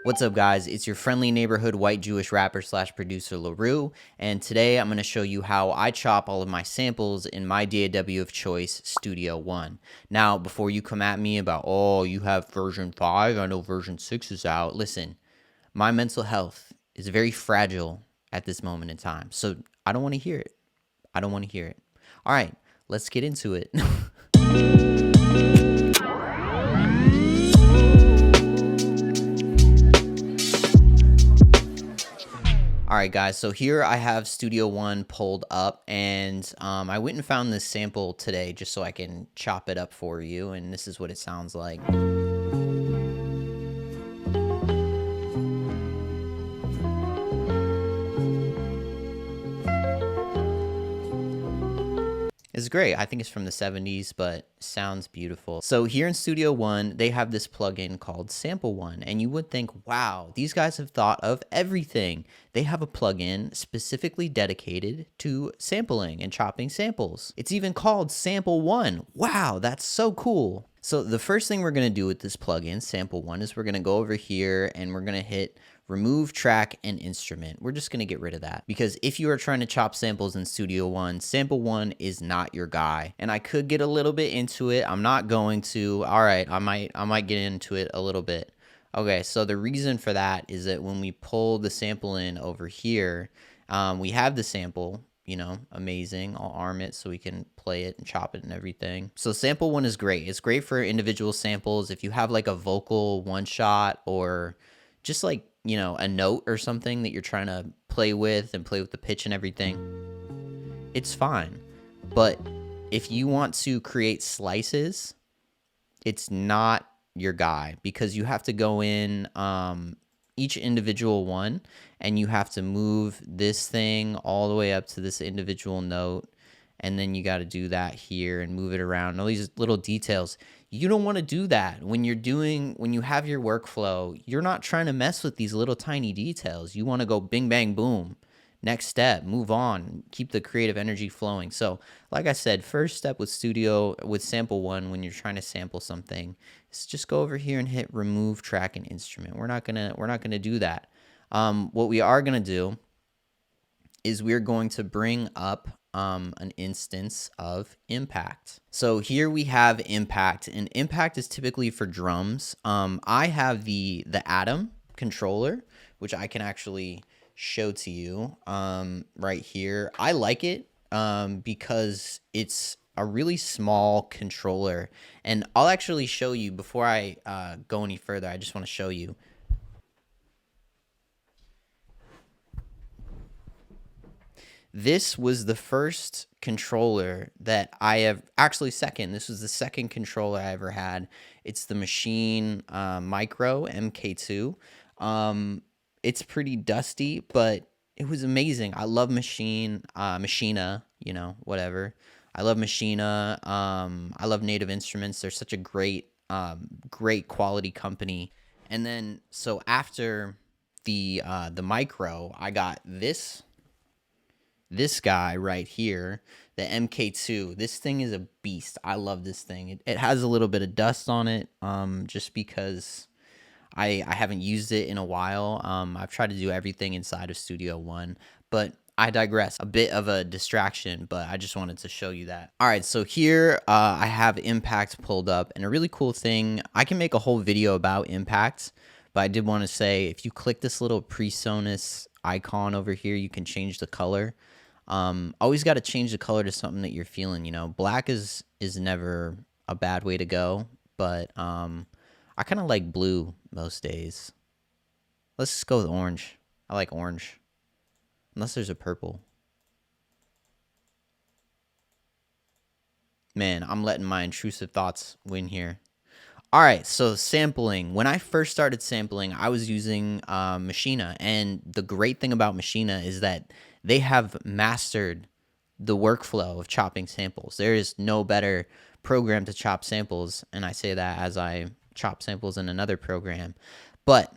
What's up, guys? It's your friendly neighborhood white Jewish rapper slash producer LaRue, and today I'm going to show you how I chop all of my samples in my DAW of choice, Studio One. Now, before you come at me about, oh, you have version 5, I know version 6 is out, listen, my mental health is very fragile at this moment in time, so I don't want to hear it. I don't want to hear it. All right, let's get into it. All right, guys, so here I have Studio One pulled up, and I went and found this sample today just so I can chop it up for you, and this is what it sounds like. It's great. I think it's from the 70s, but sounds beautiful. So here in Studio One, they have this plugin called Sample One, and you would think, wow, these guys have thought of everything. They have a plugin specifically dedicated to sampling and chopping samples. It's even called Sample One. Wow, that's so cool. So the first thing we're going to do with this plugin, Sample One, is we're going to go over here and we're going to hit remove track and instrument. We're just going to get rid of that because if you are trying to chop samples in Studio One, Sample One is not your guy. And I could get a little bit into it. I'm not going to. All right, I might get into it a little bit. Okay, so the reason for that is that when we pull the sample in over here, we have the sample, you know, amazing. I'll arm it so we can play it and chop it and everything. So Sample One is great. It's great for individual samples. If you have like a vocal one shot or just like, you know, a note or something that you're trying to play with and play with the pitch and everything, it's fine. But if you want to create slices, it's not your guy because you have to go in each individual one and you have to move this thing all the way up to this individual note, and then you got to do that here and move it around. All these little details. You don't want to do that when you have your workflow. You're not trying to mess with these little tiny details. You want to go bing, bang, boom. Next step, move on, keep the creative energy flowing. So like I said, first step with Sample One when you're trying to sample something is just go over here and hit remove track and instrument. We're not gonna do that. What we are gonna do is we're going to bring up an instance of impact. So here we have impact, and impact is typically for drums. I have the Atom controller, which I can actually show to you right here. I like it because it's a really small controller, and I'll actually show you before I go any further. I just want to show you. This was the first controller that I have, actually second. This was the second controller I ever had. It's the Machine Micro MK2. It's pretty dusty, but it was amazing. I love Machina, you know, whatever. I love Machina. I love Native Instruments. They're such a great quality company. And then, so after the Micro, I got this guy right here, the MK2. This thing is a beast. I love this thing. It has a little bit of dust on it, just because I haven't used it in a while. I've tried to do everything inside of Studio One, but I digress. A bit of a distraction, but I just wanted to show you that. All right, so here I have Impact pulled up, and a really cool thing, I can make a whole video about Impact, but I did want to say if you click this little PreSonus icon over here, you can change the color. Always got to change the color to something that you're feeling, you know. Black is never a bad way to go, but I kind of like blue most days. Let's just go with orange. I like orange. Unless there's a purple. Man, I'm letting my intrusive thoughts win here. All right, so sampling. When I first started sampling, I was using Machina, and the great thing about Machina is that they have mastered the workflow of chopping samples. There is no better program to chop samples, and I say that as I chop samples in another program. But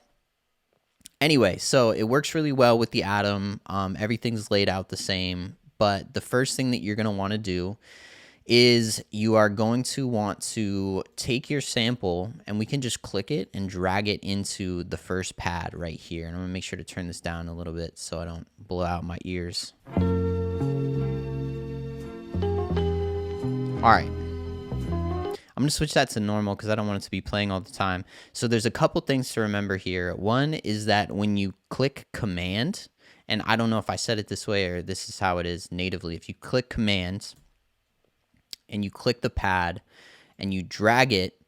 anyway, so it works really well with the Atom. Everything's laid out the same, but the first thing that you're going to want to do is you are going to want to take your sample, and we can just click it and drag it into the first pad right here. And I'm gonna make sure to turn this down a little bit so I don't blow out my ears. All right. I'm going to switch that to normal because I don't want it to be playing all the time. So there's a couple things to remember here. One is that when you click command, and I don't know if I said it this way or this is how it is natively. If you click command and you click the pad and you drag it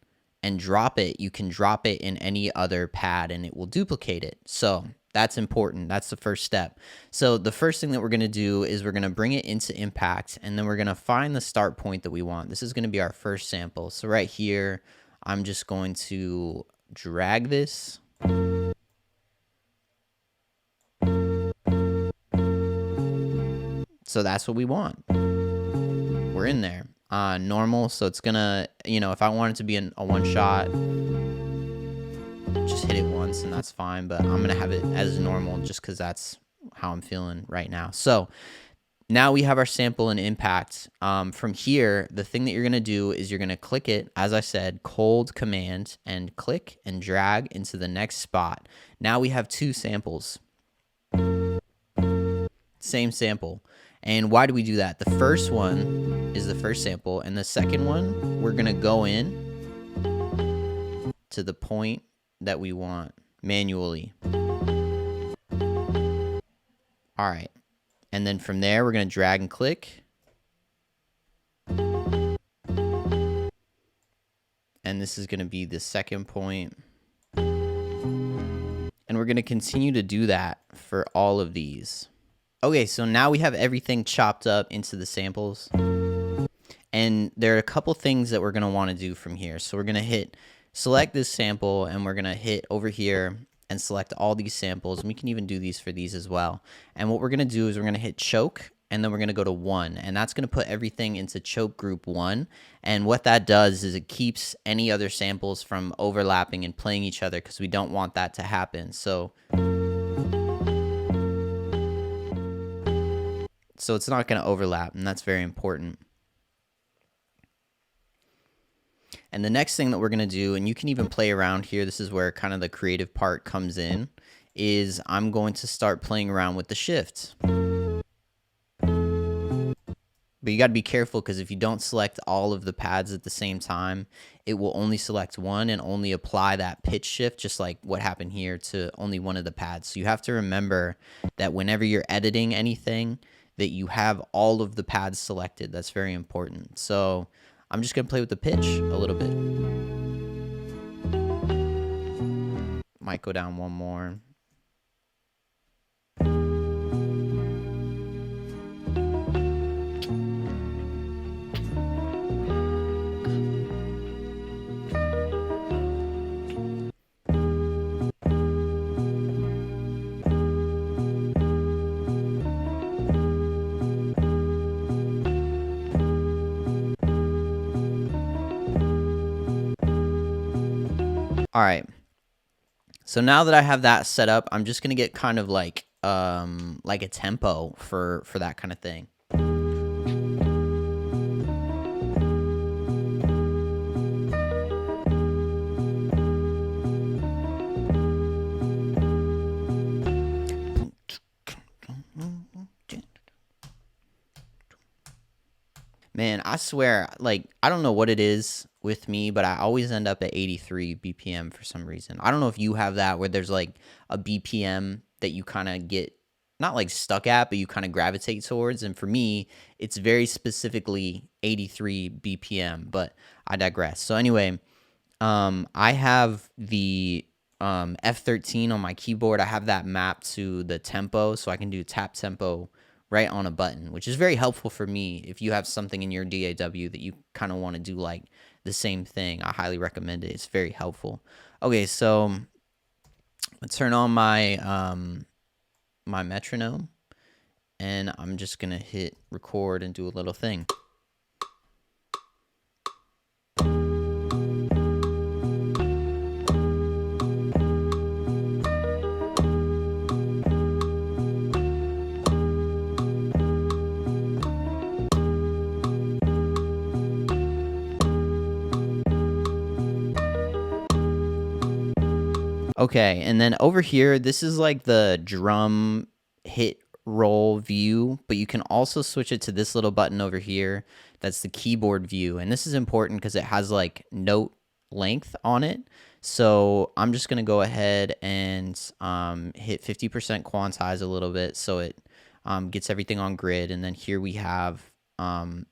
and drop it, you can drop it in any other pad and it will duplicate it. So that's important. That's the first step. So the first thing that we're going to do is we're going to bring it into impact, and then we're going to find the start point that we want. This is going to be our first sample. So right here, I'm just going to drag this. So that's what we want. We're in there. Normal, so it's going to, if I want it to be a one shot, just hit it once and that's fine, but I'm gonna have it as normal just because that's how I'm feeling right now. So now we have our sample and impact. From here, the thing that you're gonna do is you're gonna click it, as I said, cold command, and click and drag into the next spot. Now we have two samples, same sample. And why do we do that? The first one is the first sample, and the second one, we're gonna go in to the point that we want manually. All right. And then from there, we're going to drag and click. And this is going to be the second point. And we're going to continue to do that for all of these. Okay, so now we have everything chopped up into the samples. And there are a couple things that we're going to want to do from here. So we're going to select this sample, and we're going to hit over here and select all these samples. And we can even do these for these as well. And what we're going to do is we're going to hit choke, and then we're going to go to 1. And that's going to put everything into choke group 1. And what that does is it keeps any other samples from overlapping and playing each other, because we don't want that to happen. So it's not going to overlap, and that's very important. And the next thing that we're going to do, and you can even play around here, this is where kind of the creative part comes in, is I'm going to start playing around with the shift. But you got to be careful, because if you don't select all of the pads at the same time, it will only select one and only apply that pitch shift, just like what happened here, to only one of the pads. So you have to remember that whenever you're editing anything, that you have all of the pads selected. That's very important. So I'm just going to play with the pitch a little bit. Might go down one more. All right. So now that I have that set up, I'm just gonna get kind of like a tempo for that kind of thing. Man, I swear, like, I don't know what it is with me, but I always end up at 83 BPM for some reason. I don't know if you have that, where there's like a BPM that you kind of get, not like stuck at, but you kind of gravitate towards. And for me, it's very specifically 83 BPM, but I digress. So anyway, I have the F13 on my keyboard. I have that mapped to the tempo, so I can do tap tempo right on a button, which is very helpful for me. If you have something in your DAW that you kind of want to do like the same thing, I highly recommend it. It's very helpful. Okay, so let's turn on my my metronome, and I'm just gonna hit record and do a little thing. Okay, and then over here, this is like the drum hit roll view, but you can also switch it to this little button over here. That's the keyboard view, and this is important because it has like note length on it. So I'm just gonna go ahead and hit 50% quantize a little bit so it gets everything on grid, and then here we have can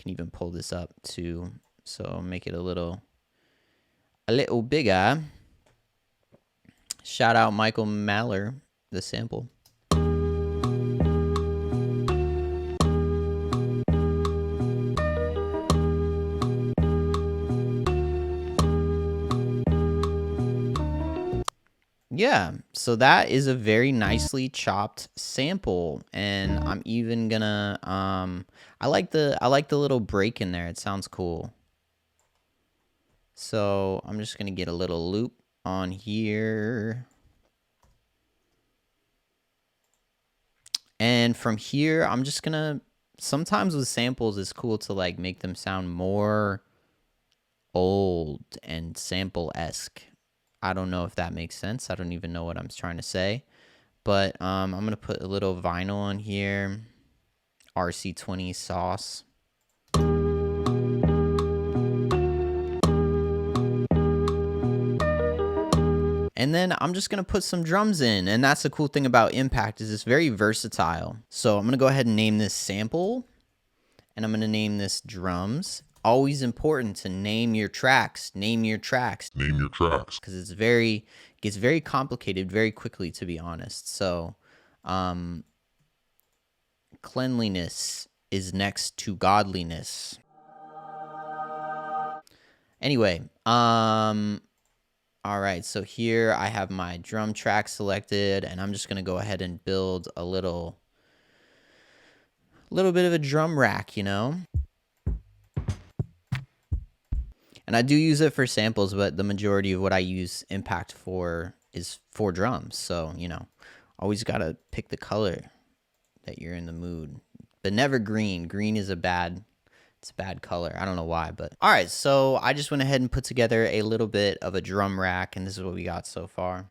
even pull this up too, so make it a little bigger. Shout out Michael Maller, the sample. Yeah, so that is a very nicely chopped sample, and I'm even gonna I like the little break in there. It sounds cool. So I'm just gonna get a little loop on here. And from here, I'm just gonna, sometimes with samples, it's cool to like make them sound more old and sample-esque. I don't know if that makes sense. I don't even know what I'm trying to say. But I'm going to put a little vinyl on here. RC20 sauce. And then I'm just going to put some drums in. And that's the cool thing about Impact is it's very versatile. So I'm going to go ahead and name this sample. And I'm going to name this drums. Always important to name your tracks. Name your tracks. Name your tracks. Because it's gets very complicated very quickly, to be honest. So cleanliness is next to godliness. Anyway, all right, so here I have my drum track selected, and I'm just gonna go ahead and build a little bit of a drum rack, you know? And I do use it for samples, but the majority of what I use Impact for is for drums. So, you know, always gotta pick the color that you're in the mood. But never green. Green is it's a bad color. I don't know why, but all right. So I just went ahead and put together a little bit of a drum rack, and this is what we got so far.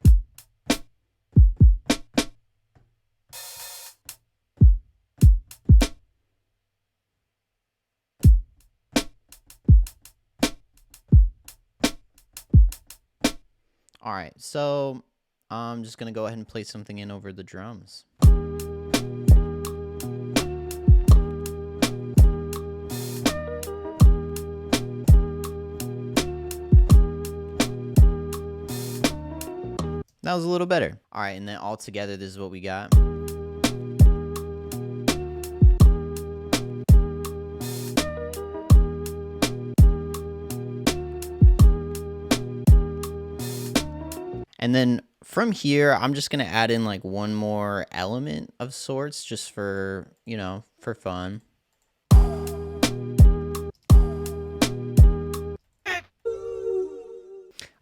All right, so I'm just gonna go ahead and play something in over the drums. That was a little better. All right, and then all together, this is what we got. And then from here, I'm just going to add in like one more element of sorts just for, you know, for fun.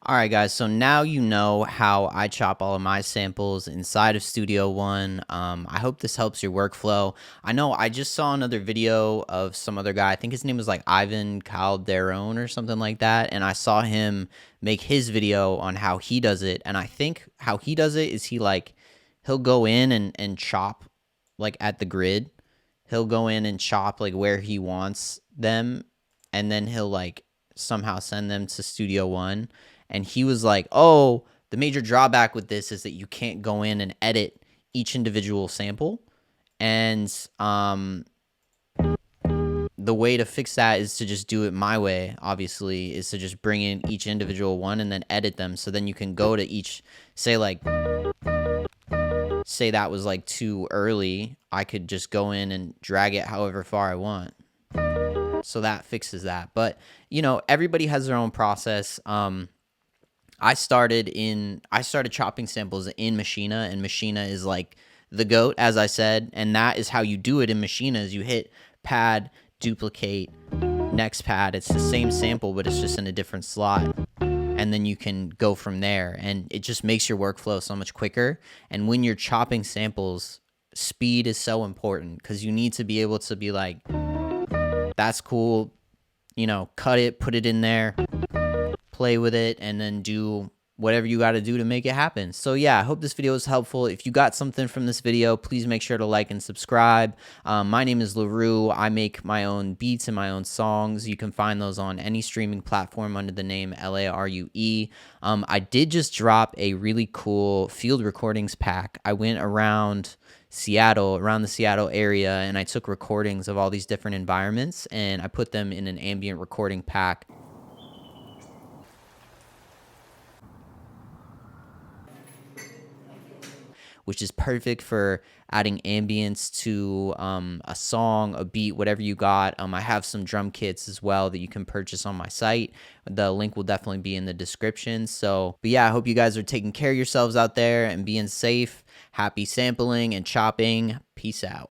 All right, guys, so now you know how I chop all of my samples inside of Studio One. I hope this helps your workflow. I know I just saw another video of some other guy. I think his name was like Ivan Calderon or something like that. And I saw him make his video on how he does it. And I think how he does it is he'll go in and chop like at the grid. He'll go in and chop like where he wants them. And then he'll like somehow send them to Studio One. And he was like, oh, the major drawback with this is that you can't go in and edit each individual sample. And the way to fix that is to just do it my way, obviously, is to just bring in each individual one and then edit them. So then you can go to each, say that was like too early. I could just go in and drag it however far I want. So that fixes that. But, you know, everybody has their own process. I started chopping samples in Machina, and Machina is like the GOAT, as I said, and that is how you do it in Machina is you hit pad, duplicate, next pad. It's the same sample, but it's just in a different slot. And then you can go from there, and it just makes your workflow so much quicker. And when you're chopping samples, speed is so important because you need to be able to be like, that's cool, you know, cut it, put it in there, play with it, and then do whatever you got to do to make it happen. So yeah, I hope this video was helpful. If you got something from this video, please make sure to like and subscribe. My name is LaRue. I make my own beats and my own songs. You can find those on any streaming platform under the name LARUE. I did just drop a really cool field recordings pack. I went around the Seattle area, and I took recordings of all these different environments and I put them in an ambient recording pack, which is perfect for adding ambience to a song, a beat, whatever you got. I have some drum kits as well that you can purchase on my site. The link will definitely be in the description. So, but yeah, I hope you guys are taking care of yourselves out there and being safe. Happy sampling and chopping. Peace out.